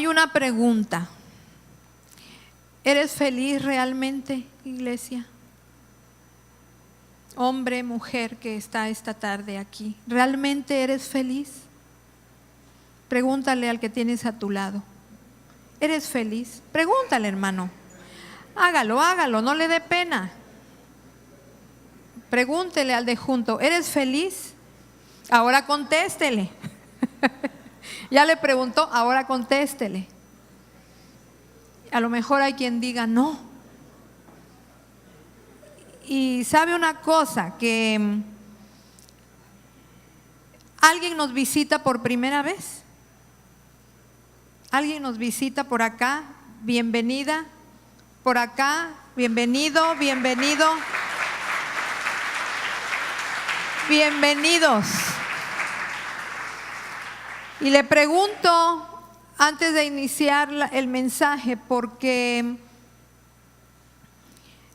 Hay una pregunta. ¿Eres feliz realmente, iglesia? Hombre, mujer que está esta tarde aquí, ¿realmente eres feliz? Pregúntale al que tienes a tu lado. ¿Eres feliz? Pregúntale, hermano. Hágalo, no le dé pena. Pregúntele al de junto, ¿eres feliz? Ahora contéstele. Ya le preguntó, ahora contéstele. A lo mejor hay quien diga no. Y sabe una cosa, que alguien nos visita por primera vez. Alguien nos visita por acá, bienvenida. Por acá, bienvenido, bienvenido. Bienvenidos. Y le pregunto, antes de iniciar el mensaje, porque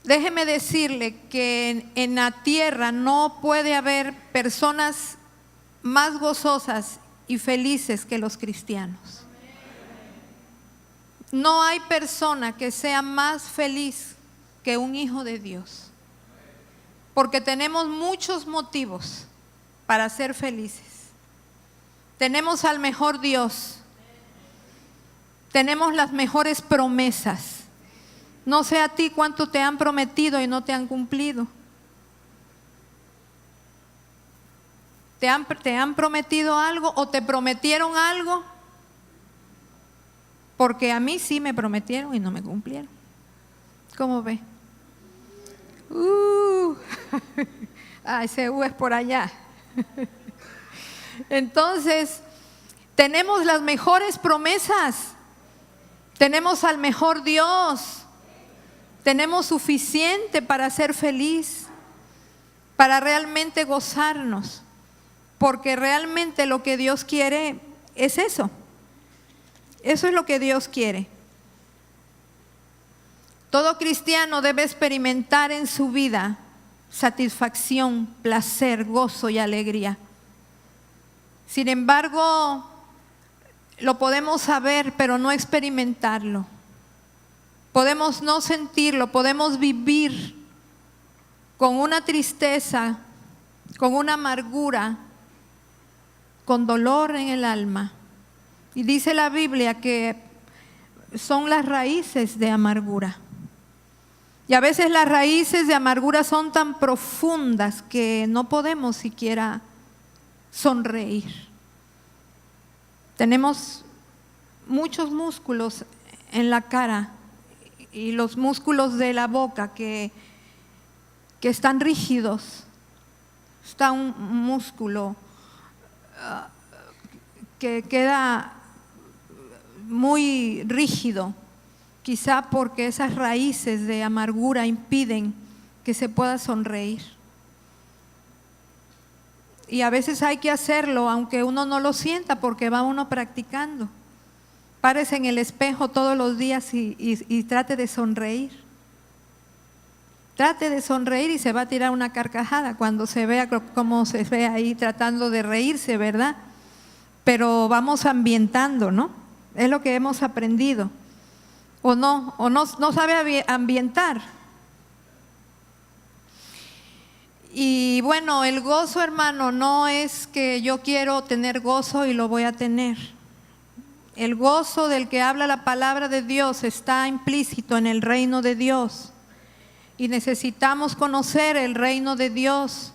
déjeme decirle que en la tierra no puede haber personas más gozosas y felices que los cristianos. No hay persona que sea más feliz que un hijo de Dios, porque tenemos muchos motivos para ser felices. Tenemos al mejor Dios, tenemos las mejores promesas. No sé a ti cuánto te han prometido y no te han cumplido. ¿Te han prometido algo o te prometieron algo? Porque a mí sí me prometieron y no me cumplieron. ¿Cómo ve? Ese es por allá. Entonces, tenemos las mejores promesas. Tenemos al mejor Dios. Tenemos suficiente para ser feliz, para realmente gozarnos. Porque realmente lo que Dios quiere es eso. Eso es lo que Dios quiere. Todo cristiano debe experimentar en su vida satisfacción, placer, gozo y alegría. Sin embargo, lo podemos saber, pero no experimentarlo. Podemos no sentirlo, podemos vivir con una tristeza, con una amargura, con dolor en el alma. Y dice la Biblia que son las raíces de amargura. Y a veces las raíces de amargura son tan profundas que no podemos siquiera sonreír. Tenemos muchos músculos en la cara y los músculos de la boca que están rígidos. Está un músculo que queda muy rígido, quizá porque esas raíces de amargura impiden que se pueda sonreír. Y a veces hay que hacerlo aunque uno no lo sienta, porque va uno practicando. Párese en el espejo todos los días y trate de sonreír. Trate de sonreír y se va a tirar una carcajada cuando se vea cómo se ve ahí tratando de reírse, ¿verdad? Pero vamos ambientando, ¿no? Es lo que hemos aprendido. O no sabe ambientar. Y bueno, el gozo, hermano, no es que yo quiero tener gozo y lo voy a tener. El gozo del que habla la palabra de Dios está implícito en el reino de Dios. Y necesitamos conocer el reino de Dios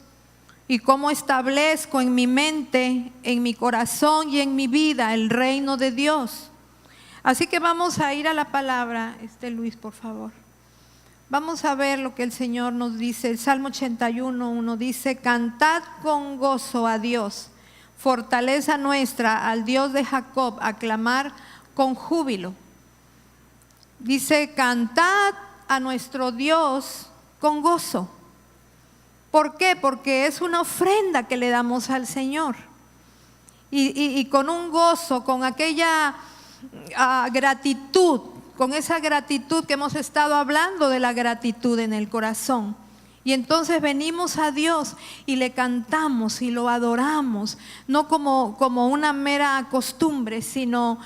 y cómo establezco en mi mente, en mi corazón y en mi vida el reino de Dios. Así que vamos a ir a la palabra. Luis, por favor. Vamos a ver lo que el Señor nos dice. El Salmo 81:1 dice: cantad con gozo a Dios, fortaleza nuestra, al Dios de Jacob, aclamar con júbilo. Dice: cantad a nuestro Dios con gozo. ¿Por qué? Porque es una ofrenda que le damos al Señor. Y con un gozo, con aquella gratitud, con esa gratitud que hemos estado hablando de la gratitud en el corazón. Y entonces venimos a Dios y le cantamos y lo adoramos, no como una mera costumbre, sino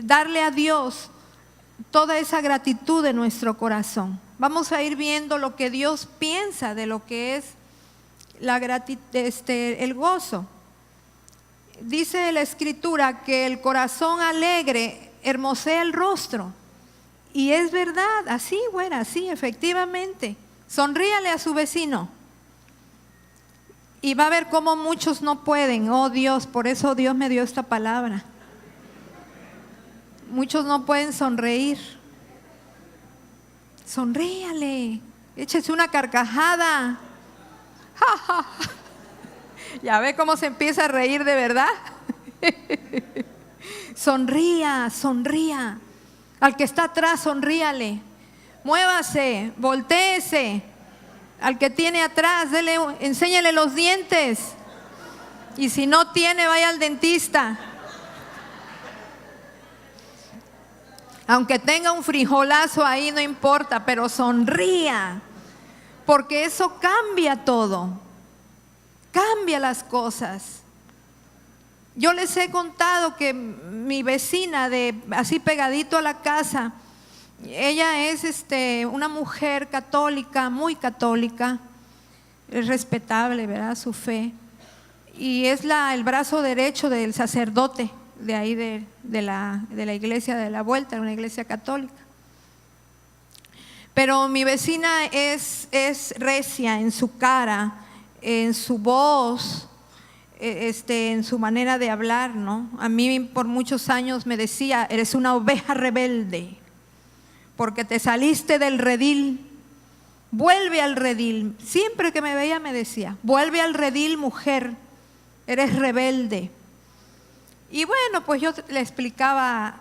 darle a Dios toda esa gratitud de nuestro corazón. Vamos a ir viendo lo que Dios piensa de lo que es el gozo. Dice la Escritura que el corazón alegre hermosea el rostro. Y es verdad, así, güera, así, efectivamente. Sonríale a su vecino. Y va a ver cómo muchos no pueden. Oh Dios, por eso Dios me dio esta palabra. Muchos no pueden sonreír. Sonríale, échese una carcajada. Ja, ja. Ya ve cómo se empieza a reír de verdad. Sonría, sonría. Al que está atrás, sonríale. Muévase, voltéese. Al que tiene atrás, enséñale los dientes. Y si no tiene, vaya al dentista. Aunque tenga un frijolazo ahí, no importa, pero sonría. Porque eso cambia todo. Cambia las cosas. Yo les he contado que mi vecina, así pegadito a la casa, ella es una mujer católica, muy católica, es respetable, ¿verdad? Su fe. Y es el brazo derecho del sacerdote de ahí de la iglesia de la vuelta, una iglesia católica. Pero mi vecina es recia en su cara, en su voz, en su manera de hablar, ¿no? A mí por muchos años me decía: eres una oveja rebelde, porque te saliste del redil, vuelve al redil. Siempre que me veía me decía: vuelve al redil, mujer, eres rebelde. Y bueno, pues yo le explicaba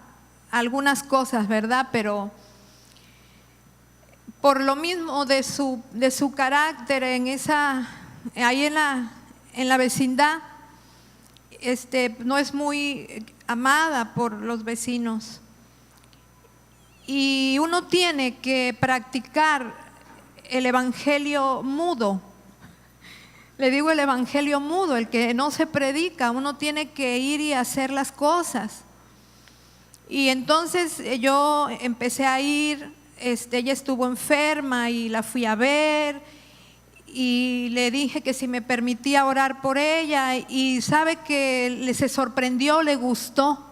algunas cosas, ¿verdad? Pero por lo mismo de su carácter ahí en la vecindad, no es muy amada por los vecinos. Y uno tiene que practicar el evangelio mudo. Le digo el evangelio mudo, el que no se predica. Uno tiene que ir y hacer las cosas. Y entonces yo empecé a ir, ella estuvo enferma y la fui a ver y le dije que si me permitía orar por ella, y sabe que se sorprendió, le gustó.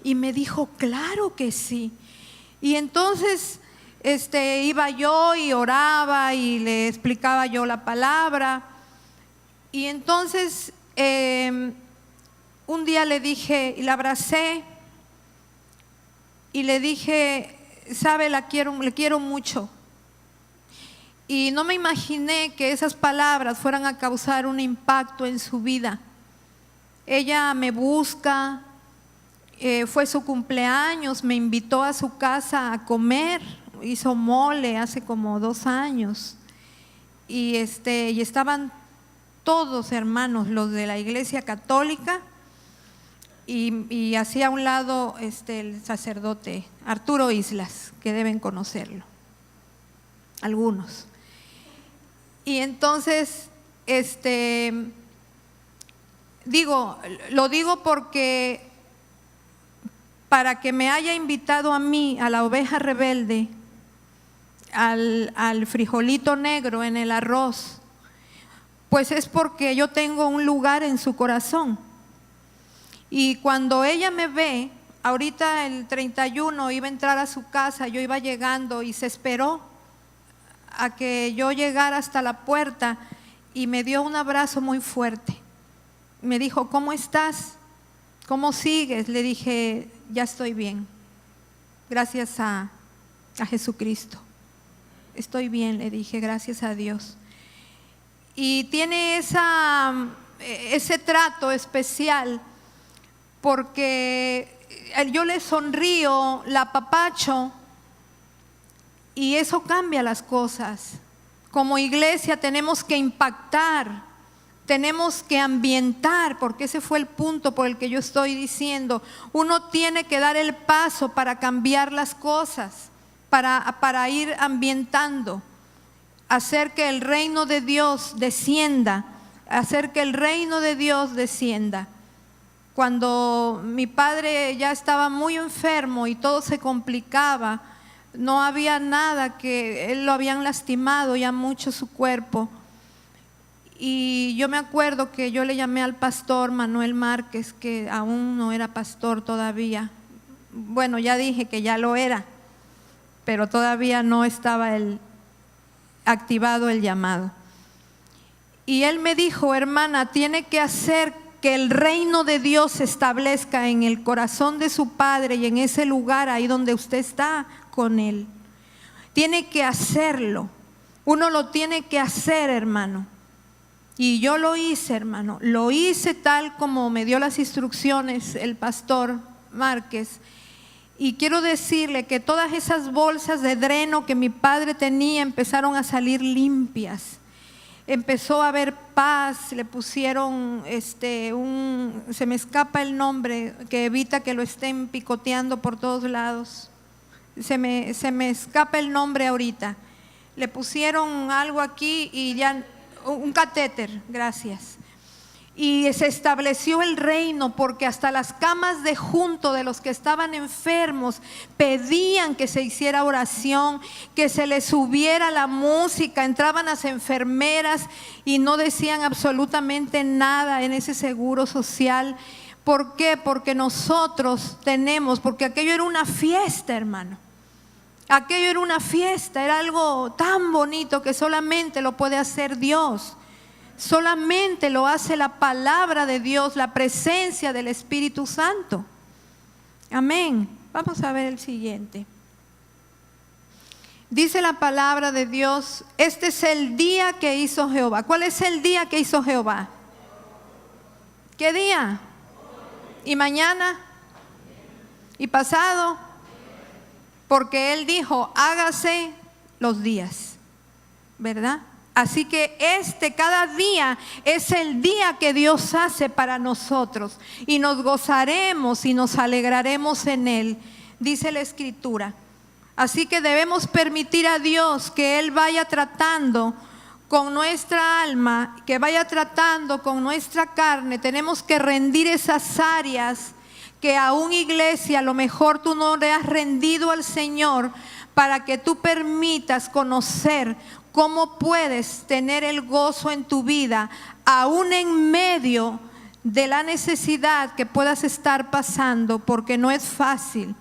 Y me dijo: claro que sí. Y entonces iba yo y oraba y le explicaba yo la palabra. Y entonces un día le dije, y la abracé y le dije: sabe, le quiero mucho. Y no me imaginé que esas palabras fueran a causar un impacto en su vida. Ella me busca, fue su cumpleaños, me invitó a su casa a comer, hizo mole hace como 2 años. Y estaban todos hermanos, los de la iglesia católica, y hacia a un lado el sacerdote Arturo Islas, que deben conocerlo, algunos. Y entonces, lo digo porque para que me haya invitado a mí, a la oveja rebelde, al frijolito negro en el arroz, pues es porque yo tengo un lugar en su corazón. Y cuando ella me ve, ahorita el 31 iba a entrar a su casa, yo iba llegando y se esperó a que yo llegara hasta la puerta y me dio un abrazo muy fuerte. Me dijo: ¿cómo estás? ¿Cómo sigues? Le dije: ya estoy bien, gracias a Jesucristo. Estoy bien, le dije, gracias a Dios. Y tiene ese trato especial porque yo le sonrío, la apapacho, y eso cambia las cosas. Como iglesia tenemos que impactar, tenemos que ambientar, porque ese fue el punto por el que yo estoy diciendo. Uno tiene que dar el paso para cambiar las cosas, para ir ambientando. hacer que el reino de Dios descienda, hacer que el reino de Dios descienda. Cuando mi padre ya estaba muy enfermo y todo se complicaba, no había nada, que él lo habían lastimado ya mucho su cuerpo. Y yo me acuerdo que yo le llamé al pastor Manuel Márquez, que aún no era pastor todavía. Bueno, ya dije que ya lo era, pero todavía no estaba activado el llamado. Y él me dijo: hermana, tiene que hacer que el reino de Dios se establezca en el corazón de su padre y en ese lugar ahí donde usted está con él. Tiene que hacerlo. Uno lo tiene que hacer, hermano. Y yo lo hice, hermano. Lo hice tal como me dio las instrucciones el pastor Márquez. Y quiero decirle que todas esas bolsas de dreno que mi padre tenía empezaron a salir limpias. Empezó a haber paz, le pusieron se me escapa el nombre, que evita que lo estén picoteando por todos lados. Se me escapa el nombre ahorita. Le pusieron algo aquí y ya, un catéter, gracias. Y se estableció el reino, porque hasta las camas de junto de los que estaban enfermos pedían que se hiciera oración, que se les subiera la música. Entraban las enfermeras y no decían absolutamente nada en ese seguro social. ¿Por qué? Porque nosotros tenemos, porque aquello era una fiesta, hermano. Aquello era una fiesta, era algo tan bonito que solamente lo puede hacer Dios. Solamente lo hace la palabra de Dios, la presencia del Espíritu Santo. Amén. Vamos a ver el siguiente. Dice la palabra de Dios: este es el día que hizo Jehová. ¿Cuál es el día que hizo Jehová? ¿Qué día? ¿Y mañana? ¿Y pasado? Porque Él dijo: hágase los días, ¿verdad? Así que cada día es el día que Dios hace para nosotros, y nos gozaremos y nos alegraremos en Él, dice la Escritura. Así que debemos permitir a Dios que Él vaya tratando con nuestra alma, que vaya tratando con nuestra carne. Tenemos que rendir esas áreas que aún, iglesia, a lo mejor tú no le has rendido al Señor, para que tú permitas conocer cómo puedes tener el gozo en tu vida, aún en medio de la necesidad que puedas estar pasando, porque no es fácil.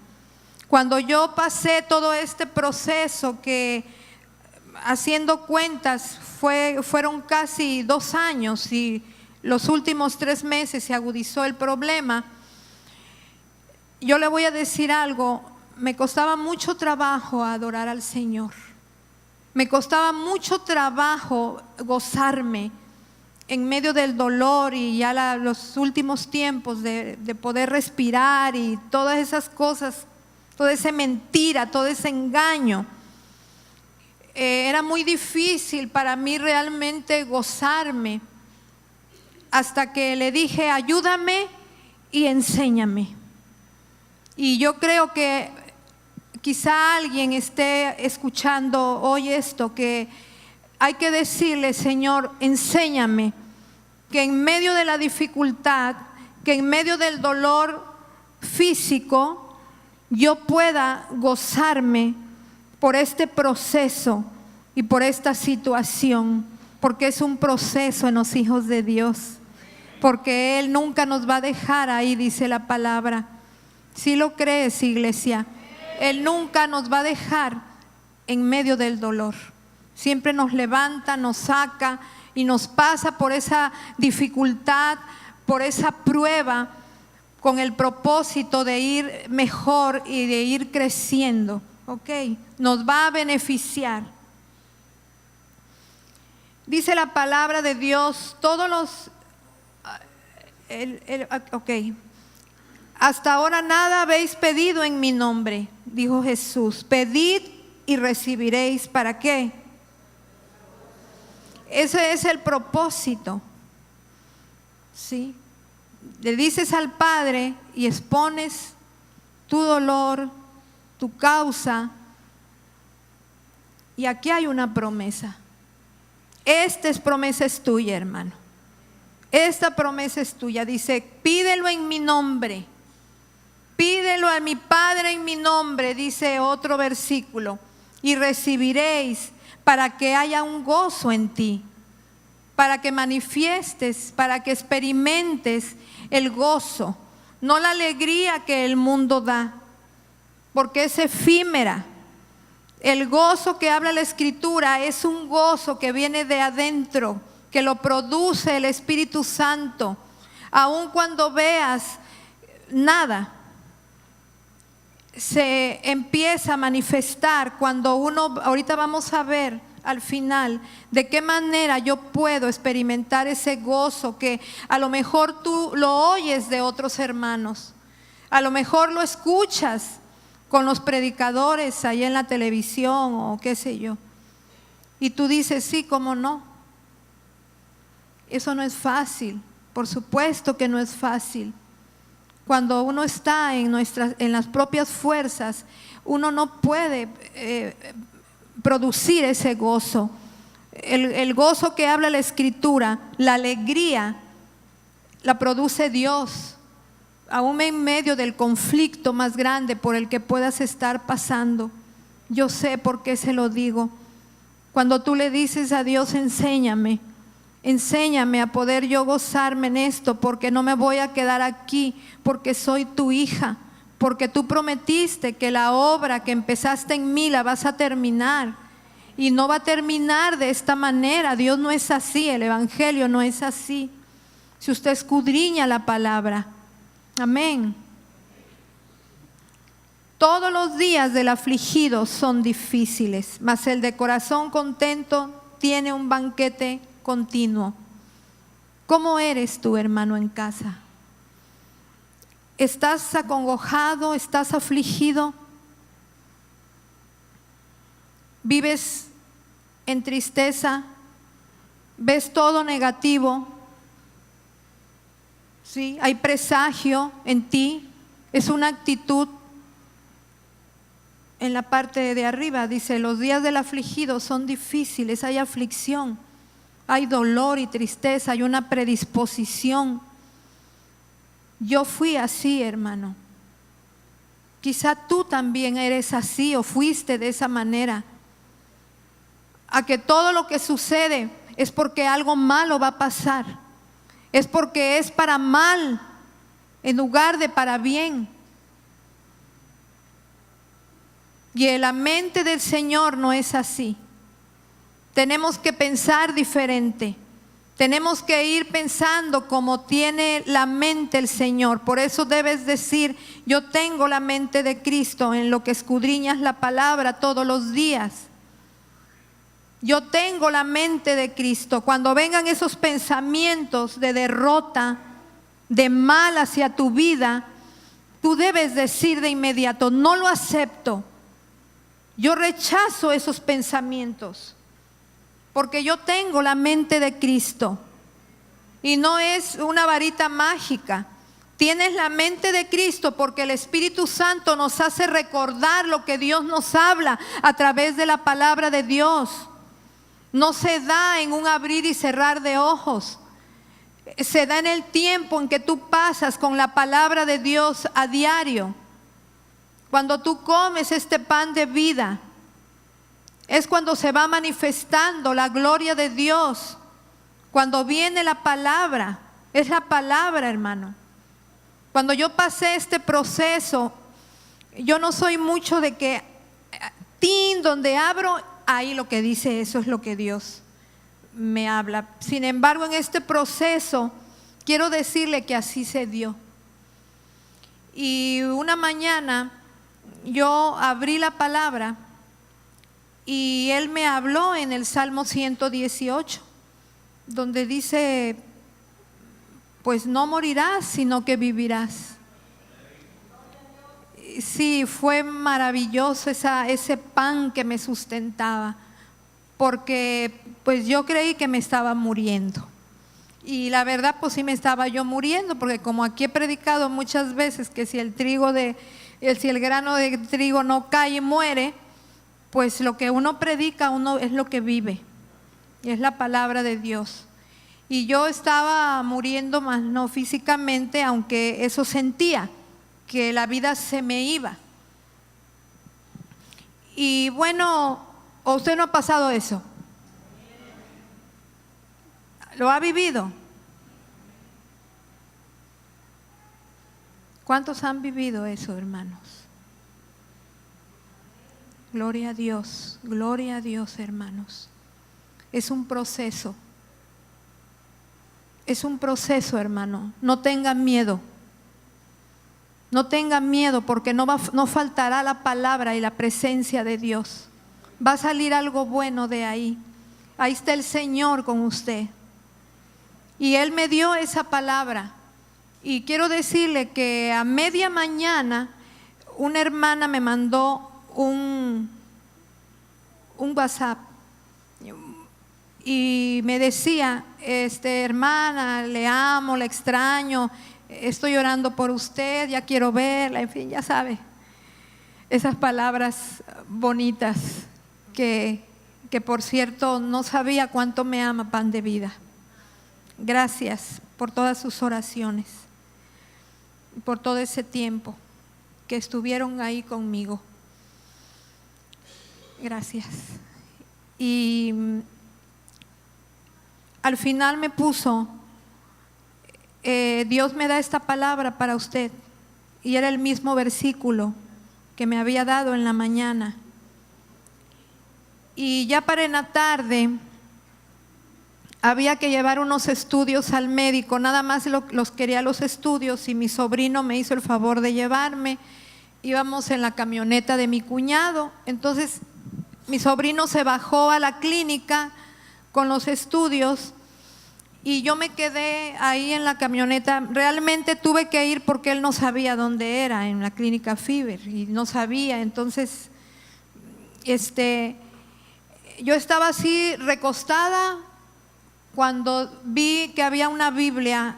Cuando yo pasé todo este proceso, que haciendo cuentas fueron casi 2 años, y los últimos 3 meses se agudizó el problema, yo le voy a decir algo: me costaba mucho trabajo adorar al Señor. Me costaba mucho trabajo gozarme en medio del dolor, y ya los últimos tiempos de poder respirar y todas esas cosas, toda esa mentira, todo ese engaño. Era muy difícil para mí realmente gozarme, hasta que le dije: ayúdame y enséñame. Y yo creo que quizá alguien esté escuchando hoy esto, que hay que decirle: Señor, enséñame, que en medio de la dificultad, que en medio del dolor físico, yo pueda gozarme por este proceso y por esta situación, porque es un proceso en los hijos de Dios, porque Él nunca nos va a dejar ahí, dice la palabra. ¿Sí lo crees, iglesia? Él nunca nos va a dejar en medio del dolor. Siempre nos levanta, nos saca y nos pasa por esa dificultad, por esa prueba, con el propósito de ir mejor y de ir creciendo. ¿Ok? Nos va a beneficiar. Dice la palabra de Dios: todos los... Hasta ahora nada habéis pedido en mi nombre, dijo Jesús. Pedid y recibiréis. ¿Para qué? Ese es el propósito. ¿Sí? Le dices al Padre y expones tu dolor, tu causa. Y aquí hay una promesa. esta promesa es tuya, hermano. Esta promesa es tuya. Dice, pídelo en mi nombre. Pídelo a mi Padre en mi nombre, dice otro versículo, y recibiréis, para que haya un gozo en ti, para que manifiestes, para que experimentes el gozo, no la alegría que el mundo da, porque es efímera. El gozo que habla la Escritura es un gozo que viene de adentro, que lo produce el Espíritu Santo. Aun cuando veas nada, se empieza a manifestar cuando uno, ahorita vamos a ver al final de qué manera yo puedo experimentar ese gozo que a lo mejor tú lo oyes de otros hermanos, a lo mejor lo escuchas con los predicadores ahí en la televisión o qué sé yo, y tú dices, sí, cómo no. Eso no es fácil, por supuesto que no es fácil. Cuando uno está en las propias fuerzas, uno no puede producir ese gozo. El gozo que habla la Escritura, la alegría, la produce Dios, aún en medio del conflicto más grande por el que puedas estar pasando. Yo sé por qué se lo digo. Cuando tú le dices a Dios, enséñame a poder yo gozarme en esto, porque no me voy a quedar aquí, porque soy tu hija, porque tú prometiste que la obra que empezaste en mí la vas a terminar, y no va a terminar de esta manera. Dios no es así, el Evangelio no es así. Si usted escudriña la palabra, amén. Todos los días del afligido son difíciles, mas el de corazón contento tiene un banquete continuo. ¿Cómo eres tú, hermano, en casa? ¿Estás acongojado? ¿Estás afligido? ¿Vives en tristeza? ¿Ves todo negativo? ¿Sí? ¿Hay presagio en ti? Es una actitud. En la parte de arriba dice, los días del afligido son difíciles, hay aflicción, hay dolor y tristeza, hay una predisposición. Yo fui así, hermano. Quizá tú también eres así o fuiste de esa manera. A que todo lo que sucede es porque algo malo va a pasar. Es porque es para mal en lugar de para bien. Y en la mente del Señor no es así. Tenemos que pensar diferente. Tenemos que ir pensando como tiene la mente el Señor. Por eso debes decir, yo tengo la mente de Cristo, en lo que escudriñas la palabra todos los días. Yo tengo la mente de Cristo. Cuando vengan esos pensamientos de derrota, de mal hacia tu vida, tú debes decir de inmediato, no lo acepto. Yo rechazo esos pensamientos, porque yo tengo la mente de Cristo. Y no es una varita mágica. Tienes la mente de Cristo porque el Espíritu Santo nos hace recordar lo que Dios nos habla a través de la palabra de Dios. No se da en un abrir y cerrar de ojos. Se da en el tiempo en que tú pasas con la palabra de Dios a diario. Cuando tú comes este pan de vida, es cuando se va manifestando la gloria de Dios. Cuando viene la palabra, es la palabra, hermano. Cuando yo pasé este proceso, yo no soy mucho de que, donde abro, ahí lo que dice, eso es lo que Dios me habla. Sin embargo, en este proceso, quiero decirle que así se dio. Y una mañana, yo abrí la palabra y Él me habló en el Salmo 118, donde dice, pues no morirás, sino que vivirás. Sí, fue maravilloso ese pan que me sustentaba, porque pues yo creí que me estaba muriendo. Y la verdad, pues sí me estaba yo muriendo, porque como aquí he predicado muchas veces que si el grano de trigo no cae y muere, pues lo que uno predica, uno es lo que vive. y es la palabra de Dios. Y yo estaba muriendo, más no físicamente, aunque eso sentía, que la vida se me iba. Y bueno, ¿o usted no ha pasado eso? ¿Lo ha vivido? ¿Cuántos han vivido eso, hermanos? Gloria a Dios, hermanos. Es un proceso. Es un proceso, hermano. No tengan miedo. No tengan miedo, porque no faltará la palabra y la presencia de Dios. Va a salir algo bueno de ahí. Ahí está el Señor con usted. Y Él me dio esa palabra. Y quiero decirle que a media mañana una hermana me mandó un WhatsApp y me decía, hermana, le amo, le extraño, estoy orando por usted, ya quiero verla, en fin, ya sabe, esas palabras bonitas que por cierto no sabía cuánto me ama Pan de Vida. Gracias por todas sus oraciones, por todo ese tiempo que estuvieron ahí conmigo. Gracias. Y al final me puso, Dios me da esta palabra para usted, y era el mismo versículo que me había dado en la mañana. Y ya para en la tarde había que llevar unos estudios al médico, nada más los quería los estudios, y mi sobrino me hizo el favor de llevarme. Íbamos en la camioneta de mi cuñado, entonces mi sobrino se bajó a la clínica con los estudios y yo me quedé ahí en la camioneta. Realmente tuve que ir porque él no sabía dónde era, en la clínica Fiber, y no sabía. Entonces yo estaba así recostada cuando vi que había una Biblia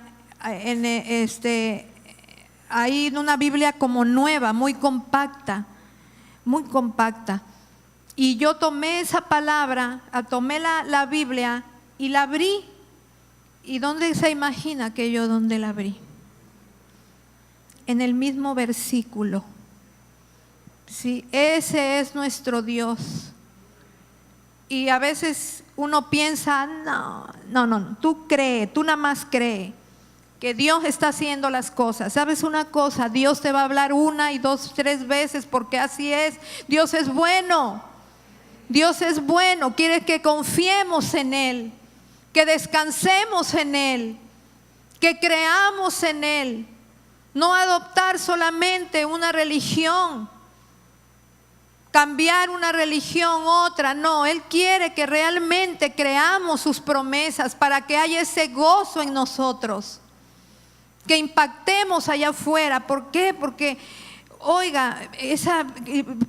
ahí, una Biblia como nueva, muy compacta, y yo tomé esa palabra, tomé la Biblia y la abrí. ¿Y dónde se imagina que yo dónde la abrí? En el mismo versículo. Sí, ese es nuestro Dios. Y a veces uno piensa, no, tú nada más cree que Dios está haciendo las cosas. ¿Sabes una cosa? Dios te va a hablar 1 y 2, 3 veces, porque así es. Dios es bueno. Dios es bueno. Quiere que confiemos en Él, que descansemos en Él, que creamos en Él. No adoptar solamente una religión, cambiar una religión, otra. No, Él quiere que realmente creamos sus promesas para que haya ese gozo en nosotros, que impactemos allá afuera. ¿Por qué? Porque, oiga,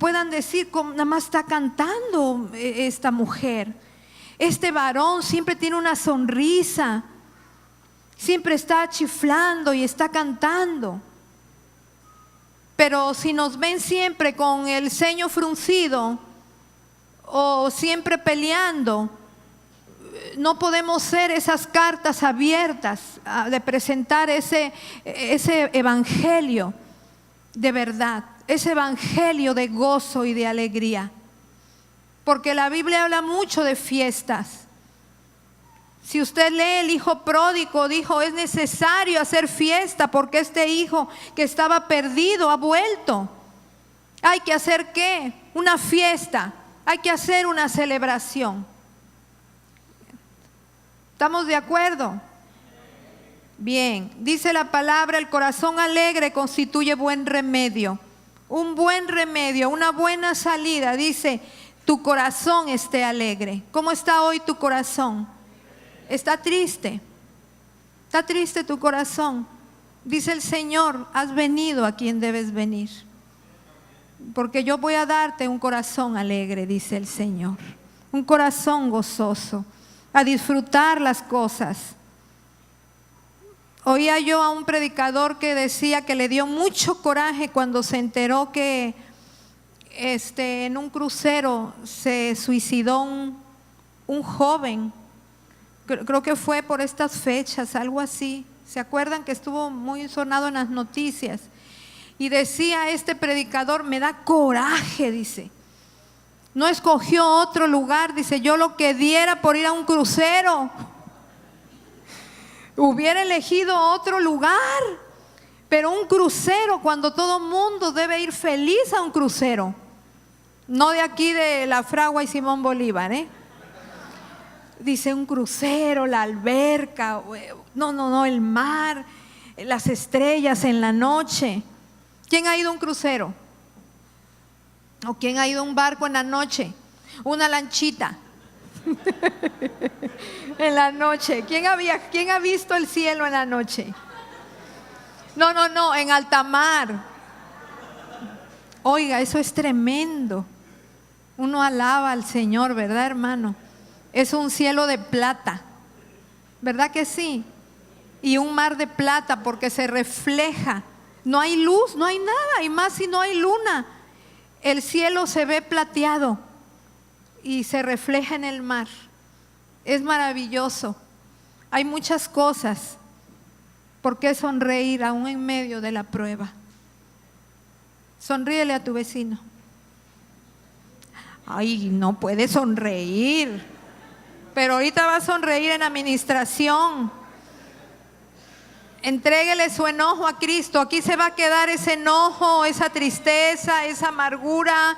puedan decir, nada más está cantando esta mujer. Este varón siempre tiene una sonrisa, siempre está chiflando y está cantando. Pero si nos ven siempre con el ceño fruncido o siempre peleando, no podemos ser esas cartas abiertas de presentar ese evangelio de verdad, ese evangelio de gozo y de alegría. Porque la Biblia habla mucho de fiestas. Si usted lee el hijo pródigo, dijo, es necesario hacer fiesta porque este hijo que estaba perdido ha vuelto. Hay que hacer ¿qué? Una fiesta, hay que hacer una celebración. ¿Estamos de acuerdo? Bien, dice la palabra, el corazón alegre constituye buen remedio. Un buen remedio, una buena salida. Dice, tu corazón esté alegre. ¿Cómo está hoy tu corazón? ¿Está triste? ¿Está triste tu corazón? Dice el Señor, has venido a quien debes venir. Porque yo voy a darte un corazón alegre, dice el Señor. Un corazón gozoso, a disfrutar las cosas. Oía yo a un predicador que decía que le dio mucho coraje cuando se enteró que en un crucero se suicidó un joven creo que fue por estas fechas, algo así. ¿Se acuerdan que estuvo muy sonado en las noticias? Y decía este predicador, me da coraje, dice. No escogió otro lugar, dice, yo lo que diera por ir a un crucero. Hubiera elegido otro lugar. Pero un crucero, cuando todo mundo debe ir feliz a un crucero. No de aquí de La Fragua y Simón Bolívar, Dice un crucero, la alberca, no, el mar, las estrellas en la noche. ¿Quién ha ido a un crucero? ¿O quién ha ido a un barco en la noche? Una lanchita. En la noche. ¿Quién ha visto el cielo en la noche? No, en alta mar. Oiga, eso es tremendo. Uno alaba al Señor, ¿verdad, hermano? Es un cielo de plata, ¿verdad que sí? Y un mar de plata porque se refleja. No hay luz, no hay nada, y más si no hay luna. El cielo se ve plateado y se refleja en el mar. Es maravilloso. Hay muchas cosas. ¿Por qué sonreír aún en medio de la prueba? Sonríele a tu vecino. Ay, no puede sonreír. Pero ahorita va a sonreír en administración. Entréguele su enojo a Cristo. Aquí se va a quedar ese enojo, esa tristeza, esa amargura.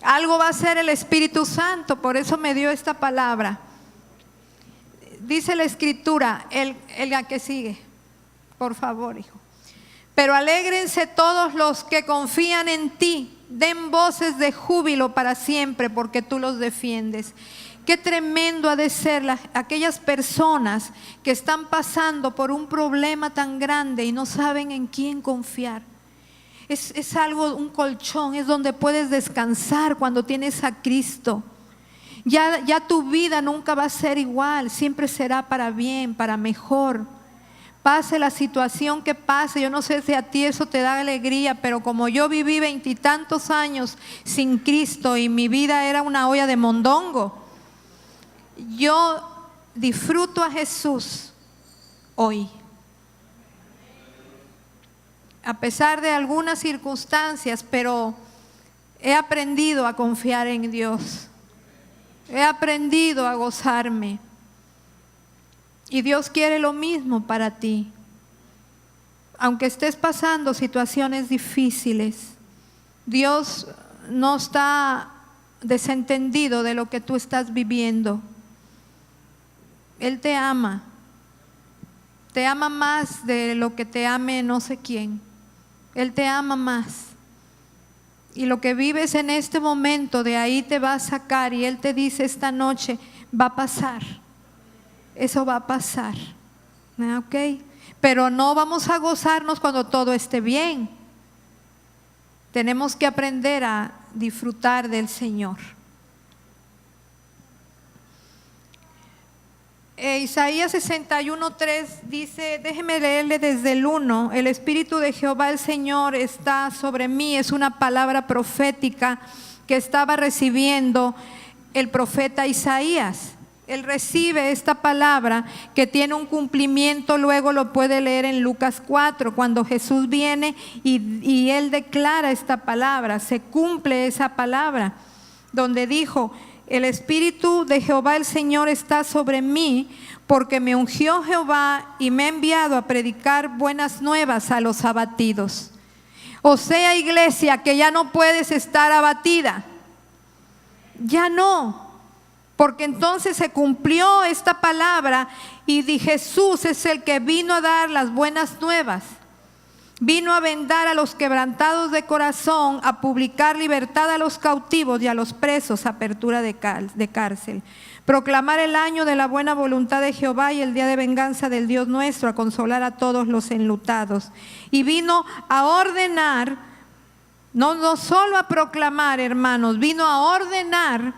Algo va a hacer el Espíritu Santo. Por eso me dio esta palabra. Dice la Escritura, el que sigue. Por favor, hijo. Pero alégrense todos los que confían en ti. Den voces de júbilo para siempre, porque tú los defiendes. Qué tremendo ha de ser aquellas personas que están pasando por un problema tan grande y no saben en quién confiar. Es algo, un colchón, es donde puedes descansar cuando tienes a Cristo. Ya tu vida nunca va a ser igual, siempre será para bien, para mejor. Pase la situación que pase, yo no sé si a ti eso te da alegría, pero como yo viví 20 y tantos años sin Cristo y mi vida era una olla de mondongo, yo disfruto a Jesús hoy. A pesar de algunas circunstancias, pero he aprendido a confiar en Dios. He aprendido a gozarme. Y Dios quiere lo mismo para ti. Aunque estés pasando situaciones difíciles, Dios no está desentendido de lo que tú estás viviendo. Él te ama más de lo que te ame no sé quién. Él te ama más. Y lo que vives en este momento, de ahí te va a sacar. Y Él te dice esta noche, va a pasar. Eso va a pasar. ¿Ok? Pero no vamos a gozarnos cuando todo esté bien. Tenemos que aprender a disfrutar del Señor. Isaías 61:3 dice, déjeme leerle desde el 1, el Espíritu de Jehová el Señor está sobre mí. Es una palabra profética que estaba recibiendo el profeta Isaías. Él recibe esta palabra que tiene un cumplimiento, luego lo puede leer en Lucas 4, cuando Jesús viene y Él declara esta palabra, se cumple esa palabra, donde dijo, el Espíritu de Jehová el Señor está sobre mí, porque me ungió Jehová y me ha enviado a predicar buenas nuevas a los abatidos. O sea, iglesia, que ya no puedes estar abatida. Ya no. Porque entonces se cumplió esta palabra y Jesús es el que vino a dar las buenas nuevas. Vino a vendar a los quebrantados de corazón, a publicar libertad a los cautivos y a los presos, apertura de cárcel. Proclamar el año de la buena voluntad de Jehová y el día de venganza del Dios nuestro, a consolar a todos los enlutados. Y vino a ordenar, no solo a proclamar, hermanos, vino a ordenar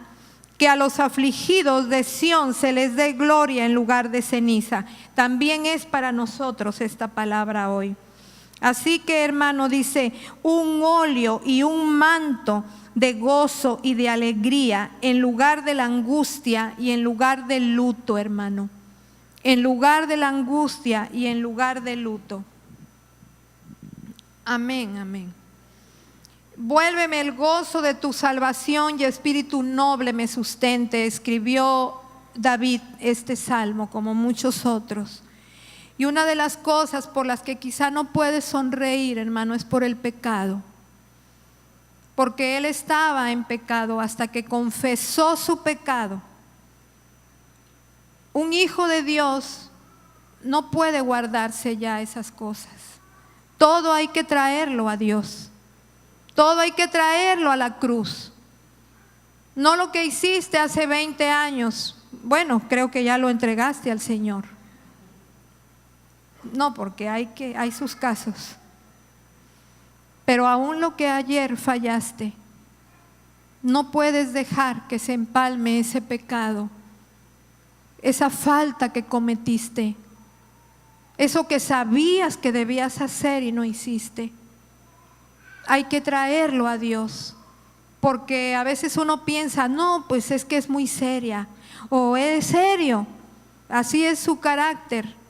que a los afligidos de Sión se les dé gloria en lugar de ceniza. También es para nosotros esta palabra hoy. Así que, hermano, dice, un óleo y un manto de gozo y de alegría en lugar de la angustia y en lugar del luto, hermano. En lugar de la angustia y en lugar del luto. Amén, amén. Vuélveme el gozo de tu salvación y espíritu noble me sustente, escribió David este salmo, como muchos otros. Y una de las cosas por las que quizá no puedes sonreír, hermano, es por el pecado. Porque él estaba en pecado hasta que confesó su pecado. Un hijo de Dios no puede guardarse ya esas cosas. Todo hay que traerlo a Dios. Todo hay que traerlo a la cruz. No lo que hiciste hace 20 años. Bueno, creo que ya lo entregaste al Señor. No, porque hay sus casos. Pero aún lo que ayer fallaste, no puedes dejar que se empalme ese pecado, esa falta que cometiste, eso que sabías que debías hacer y no hiciste. Hay que traerlo a Dios, porque a veces uno piensa, no, pues es que es muy seria, o es serio, así es su carácter.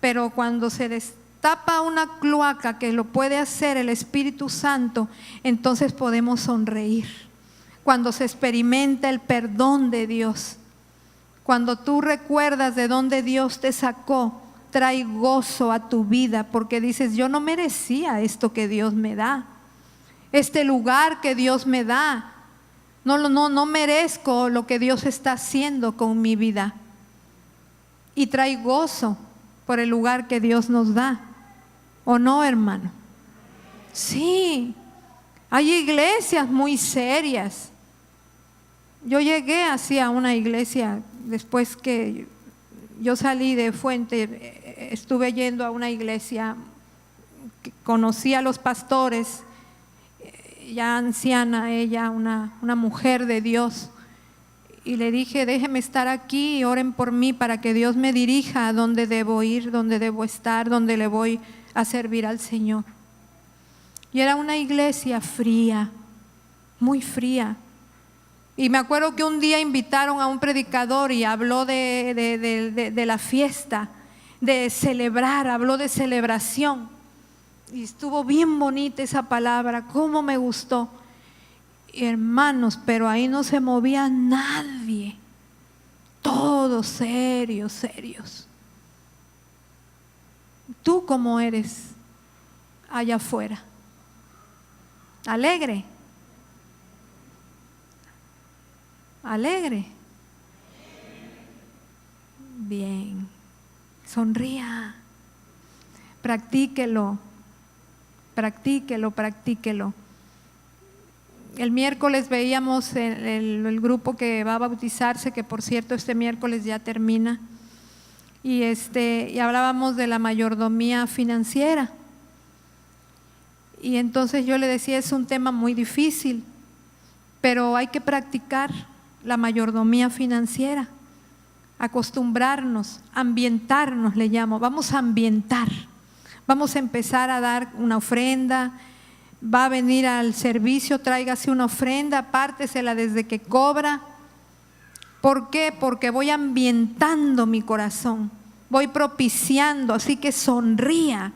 Pero cuando se destapa una cloaca que lo puede hacer el Espíritu Santo, entonces podemos sonreír. Cuando se experimenta el perdón de Dios, cuando tú recuerdas de dónde Dios te sacó, trae gozo a tu vida, porque dices, yo no merecía esto que Dios me da, este lugar que Dios me da. No merezco lo que Dios está haciendo con mi vida. Y trae gozo por el lugar que Dios nos da, ¿o no, hermano? Sí, hay iglesias muy serias. Yo llegué así a una iglesia, después que yo salí de Fuente, estuve yendo a una iglesia, conocí a los pastores, ya anciana ella, una mujer de Dios. Y le dije, déjeme estar aquí y oren por mí para que Dios me dirija a dónde debo ir, dónde debo estar, dónde le voy a servir al Señor. Y era una iglesia fría, muy fría. Y me acuerdo que un día invitaron a un predicador y habló de la fiesta, de celebrar, habló de celebración. Y estuvo bien bonita esa palabra, cómo me gustó. Hermanos, pero ahí no se movía nadie, todos serios, serios. ¿Tú cómo eres allá afuera? ¿Alegre? ¿Alegre? Bien, sonría, practíquelo, practíquelo, practíquelo. El miércoles veíamos el grupo que va a bautizarse, que por cierto este miércoles ya termina, y hablábamos de la mayordomía financiera. Y entonces yo le decía, es un tema muy difícil, pero hay que practicar la mayordomía financiera, acostumbrarnos, ambientarnos, le llamo, vamos a ambientar, vamos a empezar a dar una ofrenda. Va a venir al servicio, tráigase una ofrenda, apártesela desde que cobra. ¿Por qué? Porque voy ambientando mi corazón, voy propiciando, así que sonría,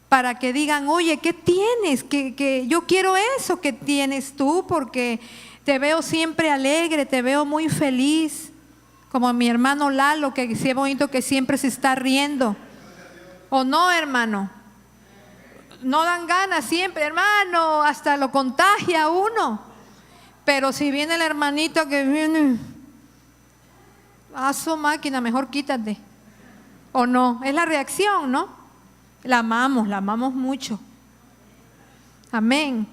para que digan, oye, ¿qué tienes? Que yo quiero eso que tienes tú, porque te veo siempre alegre, te veo muy feliz, como mi hermano Lalo, que sí es bonito que siempre se está riendo. ¿O no, hermano? No dan ganas siempre, hermano, hasta lo contagia uno. Pero si viene el hermanito que viene, a su máquina, mejor quítate. ¿O no? Es la reacción, ¿no? La amamos mucho. Amén.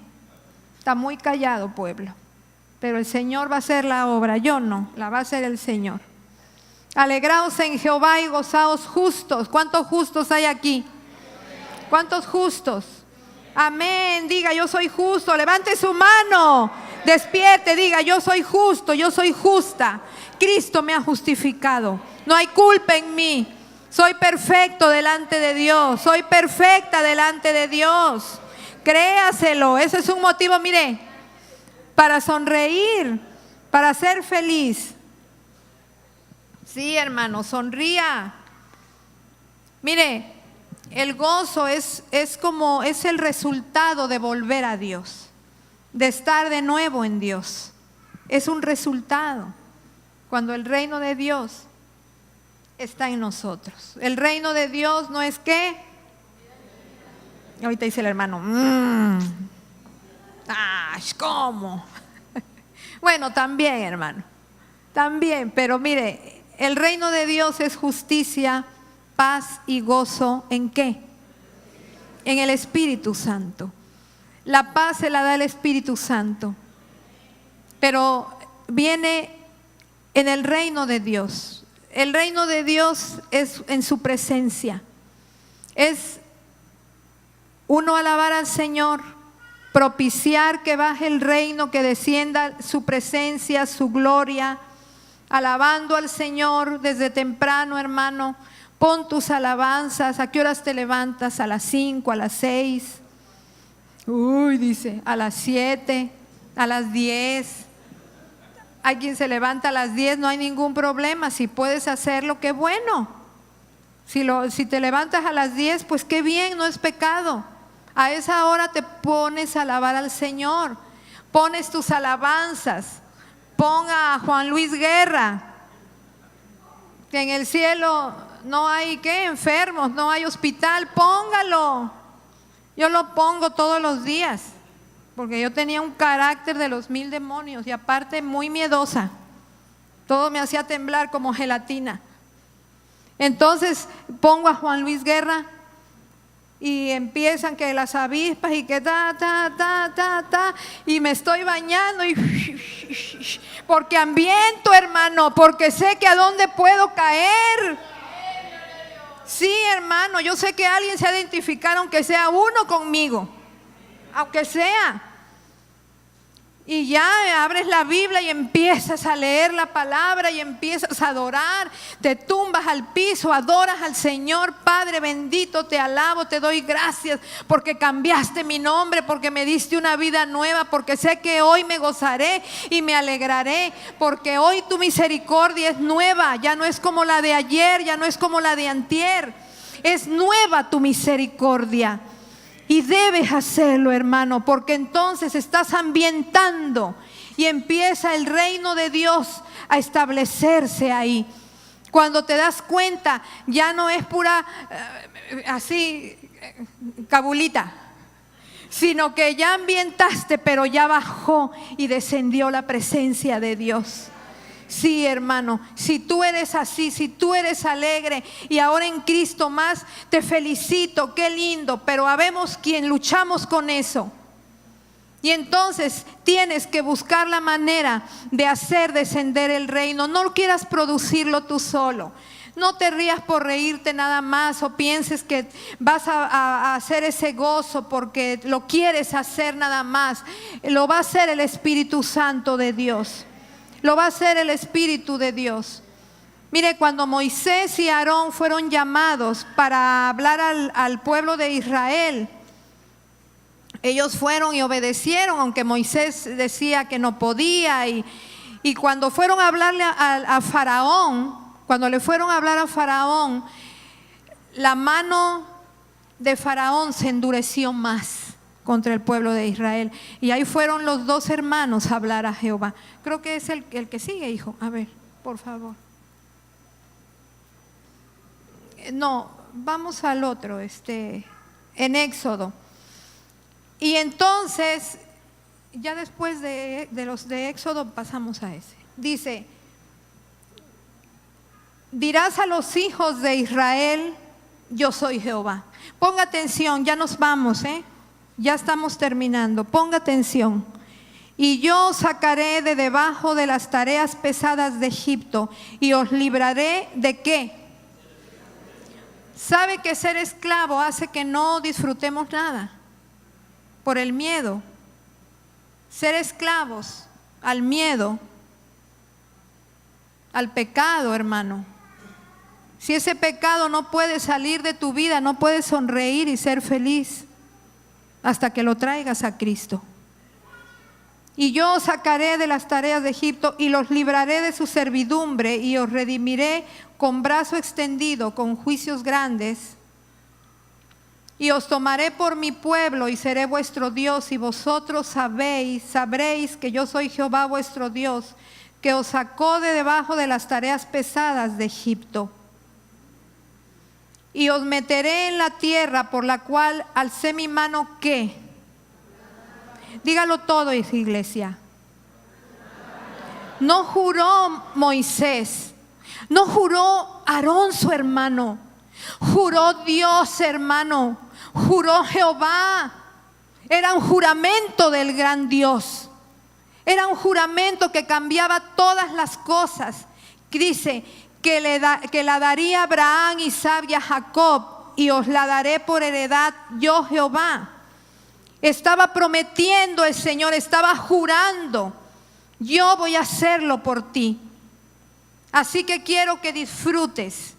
Está muy callado, pueblo. Pero el Señor va a hacer la obra, yo no, la va a hacer el Señor. Alegraos en Jehová y gozaos justos. ¿Cuántos justos hay aquí? ¿Cuántos justos? Amén. Diga, yo soy justo. Levante su mano. Despierte, diga, yo soy justo, yo soy justa. Cristo me ha justificado. No hay culpa en mí. Soy perfecto delante de Dios. Soy perfecta delante de Dios. Créaselo. Ese es un motivo, mire, para sonreír, para ser feliz. Sí, hermano, sonría. Mire, el gozo es el resultado de volver a Dios, de estar de nuevo en Dios. Es un resultado cuando el reino de Dios está en nosotros. El reino de Dios no es que, ahorita dice el hermano, ¿cómo? Bueno, también, hermano, también, pero mire, el reino de Dios es justicia, paz y gozo. ¿En qué? En el Espíritu Santo. La paz se la da el Espíritu Santo, pero viene en el reino de Dios. El reino de Dios es en su presencia. Es uno alabar al Señor, propiciar que baje el reino, que descienda su presencia, su gloria, alabando al Señor desde temprano, hermano. Pon tus alabanzas. ¿A qué horas te levantas? ¿A las 5, a las 6? Dice, a las 7, a las 10. Hay quien se levanta a las 10, no hay ningún problema. Si puedes hacerlo, qué bueno. Si te levantas a las 10, pues qué bien, no es pecado. A esa hora te pones a alabar al Señor. Pones tus alabanzas. Pon a Juan Luis Guerra, que en el cielo no hay enfermos, no hay hospital. Póngalo. Yo lo pongo todos los días, porque yo tenía un carácter de los 1000 demonios y aparte muy miedosa. Todo me hacía temblar como gelatina. Entonces pongo a Juan Luis Guerra y empiezan que las avispas y que y me estoy bañando y porque ambiento, hermano, porque sé que a dónde puedo caer. Sí, hermano, yo sé que alguien se ha identificado, aunque sea uno conmigo, aunque sea. Y ya abres la Biblia y empiezas a leer la palabra y empiezas a adorar, te tumbas al piso, adoras al Señor. Padre bendito, te alabo, te doy gracias porque cambiaste mi nombre, porque me diste una vida nueva, porque sé que hoy me gozaré y me alegraré, porque hoy tu misericordia es nueva, ya no es como la de ayer, ya no es como la de antier, es nueva tu misericordia. Y debes hacerlo, hermano, porque entonces estás ambientando y empieza el reino de Dios a establecerse ahí. Cuando te das cuenta, ya no es pura cabulita, sino que ya ambientaste, pero ya bajó y descendió la presencia de Dios. Sí, hermano, si tú eres así, si tú eres alegre y ahora en Cristo más, te felicito, qué lindo, pero habemos quien luchamos con eso. Y entonces tienes que buscar la manera de hacer descender el reino. No quieras producirlo tú solo. No te rías por reírte nada más o pienses que vas a hacer ese gozo porque lo quieres hacer nada más. Lo va a hacer el Espíritu Santo de Dios. Lo va a hacer el Espíritu de Dios. Mire, cuando Moisés y Aarón fueron llamados para hablar al pueblo de Israel, ellos fueron y obedecieron, aunque Moisés decía que no podía. Y cuando fueron a hablarle a Faraón, cuando le fueron a hablar a Faraón, la mano de Faraón se endureció más contra el pueblo de Israel. Y ahí fueron los 2 hermanos a hablar a Jehová. Creo que es el que sigue, hijo. A ver, por favor. No, vamos al otro, en Éxodo. Y entonces, ya después de los de Éxodo pasamos a ese. Dice, dirás a los hijos de Israel, yo soy Jehová. Ponga atención, ya nos vamos, ya estamos terminando. Ponga atención. Y yo os sacaré de debajo de las tareas pesadas de Egipto y os libraré ¿de qué? ¿Sabe que ser esclavo hace que no disfrutemos nada? Por el miedo. Ser esclavos al miedo, al pecado, hermano. Si ese pecado no puede salir de tu vida, no puedes sonreír y ser feliz hasta que lo traigas a Cristo. Y yo os sacaré de las tareas de Egipto y los libraré de su servidumbre y os redimiré con brazo extendido, con juicios grandes. Y os tomaré por mi pueblo y seré vuestro Dios, y vosotros sabréis que yo soy Jehová vuestro Dios, que os sacó de debajo de las tareas pesadas de Egipto. Y os meteré en la tierra por la cual alcé mi mano, ¿qué? Dígalo todo, iglesia. No juró Moisés, no juró Aarón su hermano, juró Dios, hermano, juró Jehová. Era un juramento del gran Dios, era un juramento que cambiaba todas las cosas. Dice que la daría a Abraham, Isaac y a Jacob, y os la daré por heredad, yo Jehová. Estaba prometiendo el Señor, estaba jurando, yo voy a hacerlo por ti. Así que quiero que disfrutes,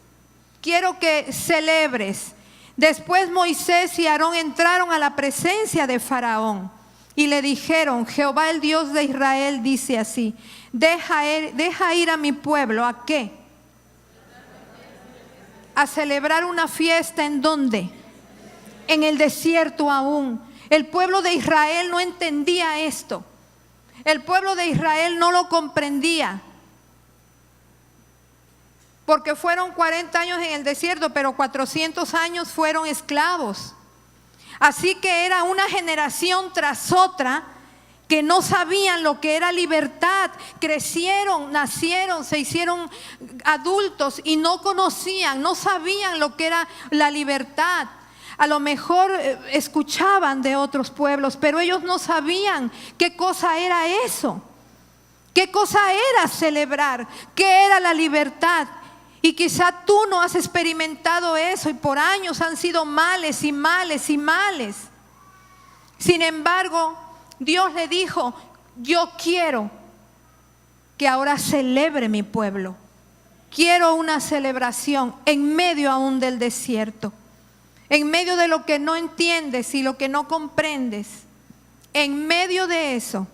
quiero que celebres. Después Moisés y Aarón entraron a la presencia de Faraón y le dijeron: Jehová el Dios de Israel dice así: deja ir a mi pueblo. ¿A qué? A celebrar una fiesta. ¿En dónde? En el desierto aún. El pueblo de Israel no entendía esto. El pueblo de Israel no lo comprendía. Porque fueron 40 años en el desierto, pero 400 años fueron esclavos. Así que era una generación tras otra que no sabían lo que era libertad. Crecieron, nacieron, se hicieron adultos y no conocían, no sabían lo que era la libertad. A lo mejor escuchaban de otros pueblos, pero ellos no sabían qué cosa era eso, qué cosa era celebrar, qué era la libertad. Y quizá tú no has experimentado eso y por años han sido males y males y males. Sin embargo, Dios le dijo: yo quiero que ahora celebre mi pueblo. Quiero una celebración en medio aún del desierto. En medio de lo que no entiendes y lo que no comprendes, en medio de eso.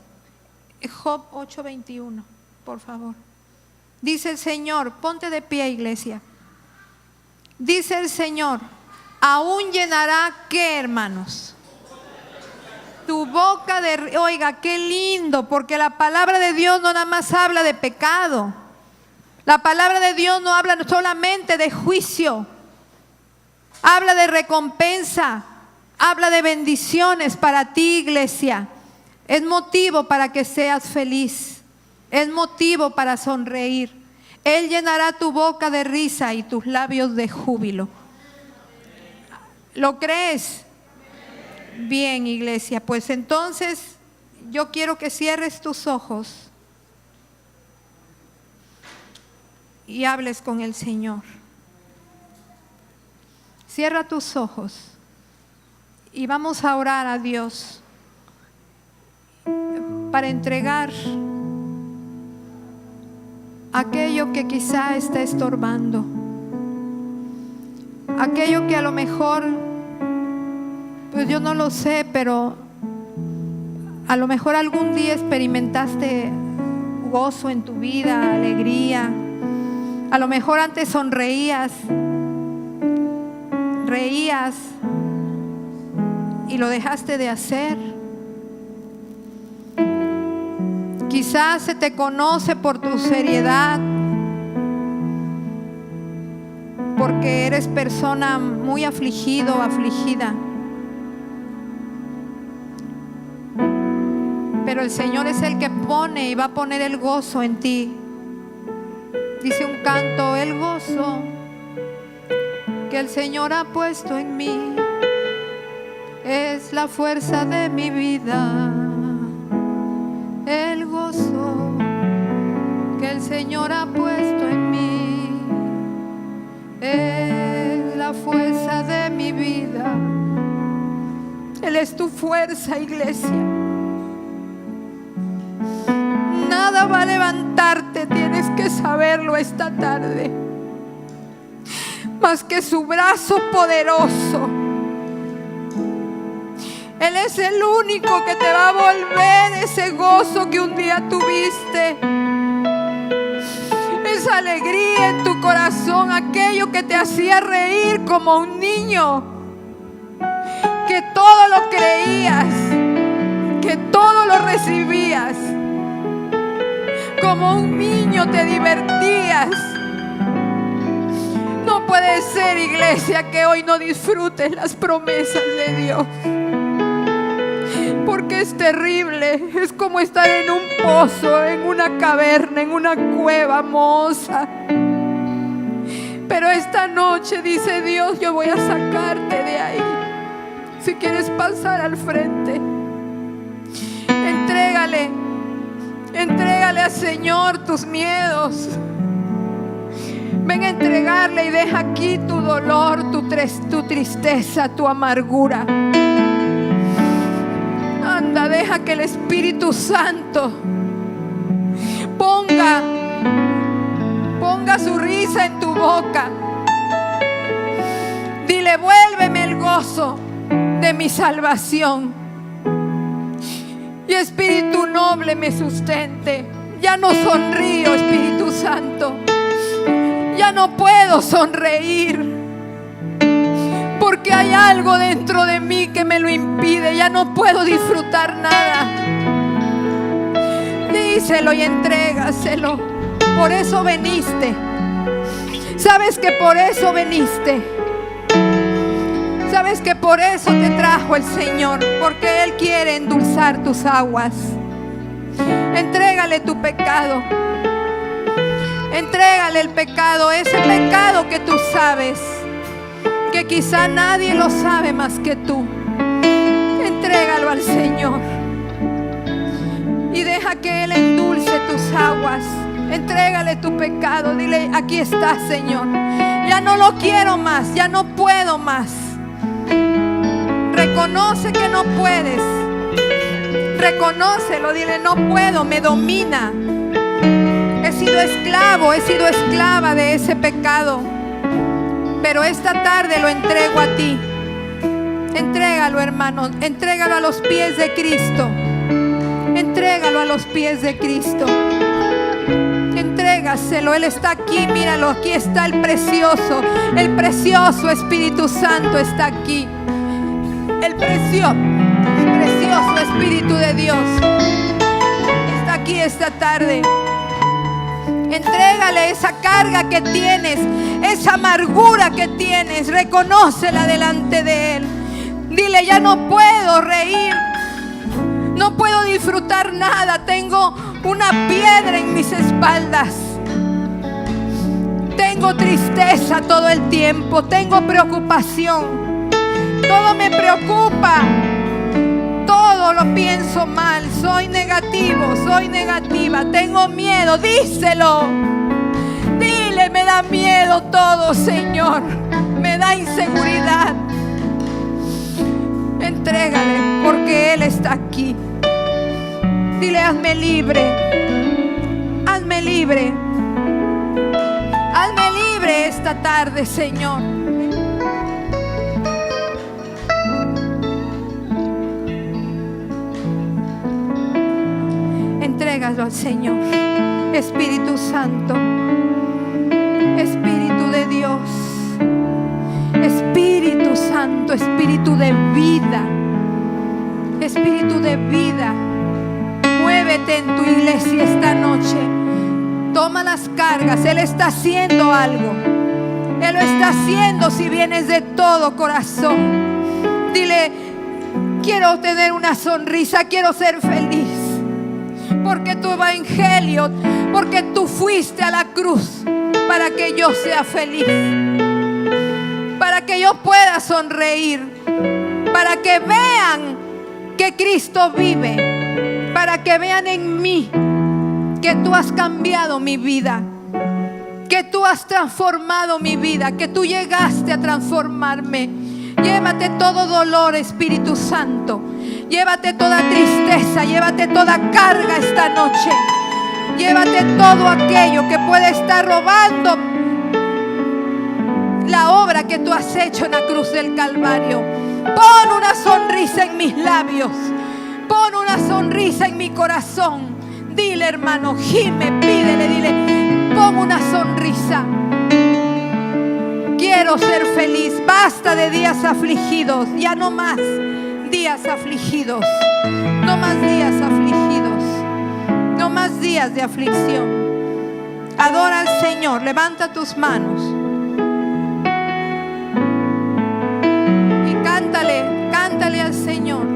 Job 8:21, por favor. Dice el Señor, ponte de pie, iglesia. Dice el Señor: aún llenará, ¿qué, hermanos? Tu boca de... Oiga, qué lindo, porque la palabra de Dios no nada más habla de pecado. La palabra de Dios no habla solamente de juicio. Habla de recompensa, habla de bendiciones para ti, iglesia. Es motivo para que seas feliz, es motivo para sonreír. Él llenará tu boca de risa y tus labios de júbilo. ¿Lo crees? Bien, iglesia, pues entonces yo quiero que cierres tus ojos y hables con el Señor. Cierra tus ojos y vamos a orar a Dios para entregar aquello que quizá está estorbando, aquello que a lo mejor, pues yo no lo sé, pero a lo mejor algún día experimentaste gozo en tu vida, alegría. A lo mejor antes sonreías, reías y lo dejaste de hacer. Quizás se te conoce por tu seriedad, porque eres persona muy afligido o afligida. Pero el Señor es el que pone y va a poner el gozo en ti. Dice un canto: el gozo que el Señor ha puesto en mí es la fuerza de mi vida. El gozo que el Señor ha puesto en mí es la fuerza de mi vida. Él es tu fuerza, iglesia. Nada va a levantarte, tienes que saberlo esta tarde. más que su brazo poderoso. Él es el único que te va a volver ese gozo que un día tuviste, esa alegría en tu corazón, aquello que te hacía reír como un niño, que todo lo creías, que todo lo recibías. Como un niño te divertías. No puede ser, iglesia, que hoy no disfrutes las promesas de Dios, porque es terrible. Es como estar en un pozo, en una caverna, en una cueva mohosa. Pero esta noche dice Dios: yo voy a sacarte de ahí. Si quieres pasar al frente, entrégale al Señor tus miedos. Ven a entregarle y deja aquí tu dolor, tu tristeza, tu amargura. Anda, deja que el Espíritu Santo ponga su risa en tu boca. Dile: vuélveme el gozo de mi salvación, y espíritu noble me sustente. Ya no sonrío, Espíritu Santo. Ya no puedo sonreír, porque hay algo dentro de mí que me lo impide. Ya no puedo disfrutar nada. Díselo y entrégaselo. Por eso veniste. ¿Sabes que por eso veniste? ¿Sabes que por eso te trajo el Señor? Porque Él quiere endulzar tus aguas. Entrégale tu pecado. Entrégale el pecado, ese pecado que tú sabes, que quizá nadie lo sabe más que tú. Entrégalo al Señor y deja que Él endulce tus aguas. Entrégale tu pecado. Dile: aquí está, Señor. Ya no lo quiero más, ya no puedo más. Reconoce que no puedes. Reconócelo, dile: no puedo, me domina. He sido esclavo, he sido esclava de ese pecado. Pero esta tarde lo entrego a ti. Entrégalo, hermano. Entrégalo a los pies de Cristo. Entrégalo a los pies de Cristo. Entrégaselo. Él está aquí, míralo. Aquí está el precioso Espíritu Santo está aquí. El precioso Espíritu de Dios está aquí esta tarde. Entrégale esa carga que tienes, esa amargura que tienes. Reconócela delante de Él. Dile: ya no puedo reír, no puedo disfrutar nada. Tengo una piedra en mis espaldas. Tengo tristeza todo el tiempo. Tengo preocupación. Todo me preocupa. Todo lo pienso mal. Soy negativo, soy negativa. Tengo miedo. Díselo. Dile: me da miedo todo, Señor. Me da inseguridad. Entrégale, porque Él está aquí. Dile: hazme libre. Hazme libre. Hazme libre esta tarde, Señor. Entrégalo al Señor. Espíritu Santo, Espíritu de Dios, Espíritu Santo, Espíritu de vida, Espíritu de vida. Muévete en tu iglesia esta noche. Toma las cargas. Él está haciendo algo. Él lo está haciendo si vienes de todo corazón. Dile: quiero tener una sonrisa, quiero ser feliz. Porque tu evangelio, porque tú fuiste a la cruz para que yo sea feliz, para que yo pueda sonreír, para que vean que Cristo vive, para que vean en mí que tú has cambiado mi vida, que tú has transformado mi vida, que tú llegaste a transformarme. Llévate todo dolor, Espíritu Santo. Llévate toda tristeza, llévate toda carga esta noche. Llévate todo aquello que puede estar robando la obra que tú has hecho en la cruz del Calvario. Pon una sonrisa en mis labios. Pon una sonrisa en mi corazón. Dile, hermano, gime, pídele, dile, pon una sonrisa. Quiero ser feliz. Basta de días afligidos. Ya no más días afligidos. No más días afligidos. No más días de aflicción. Adora al Señor. Levanta tus manos. Y cántale, cántale al Señor.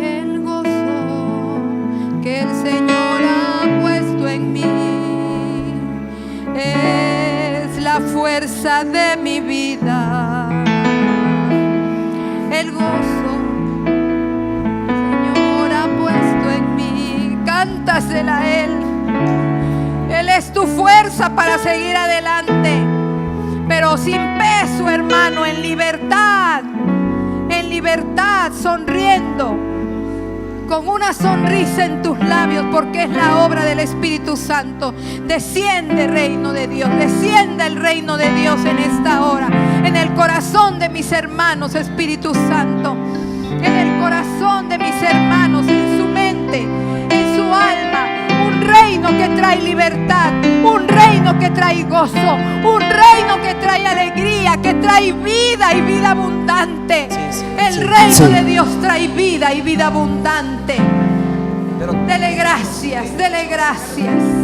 El gozo que el Señor ha puesto en mí es la fuerza de mi vida. El gozo que el Señor ha puesto en mí, cántasela a Él. Él es tu fuerza para seguir adelante, pero sin peso, hermano, en libertad, sonriendo, con una sonrisa en tus labios, porque es la obra del Espíritu Santo. Desciende, reino de Dios, desciende el reino de Dios en esta hora, en el corazón de mis hermanos, Espíritu Santo, en el corazón de mis hermanos, en su mente, en su alma. Un reino que trae libertad, un reino que trae gozo, un reino que trae alegría, que trae vida y vida abundante. El reino de Dios trae vida y vida abundante. Dele gracias, dele gracias.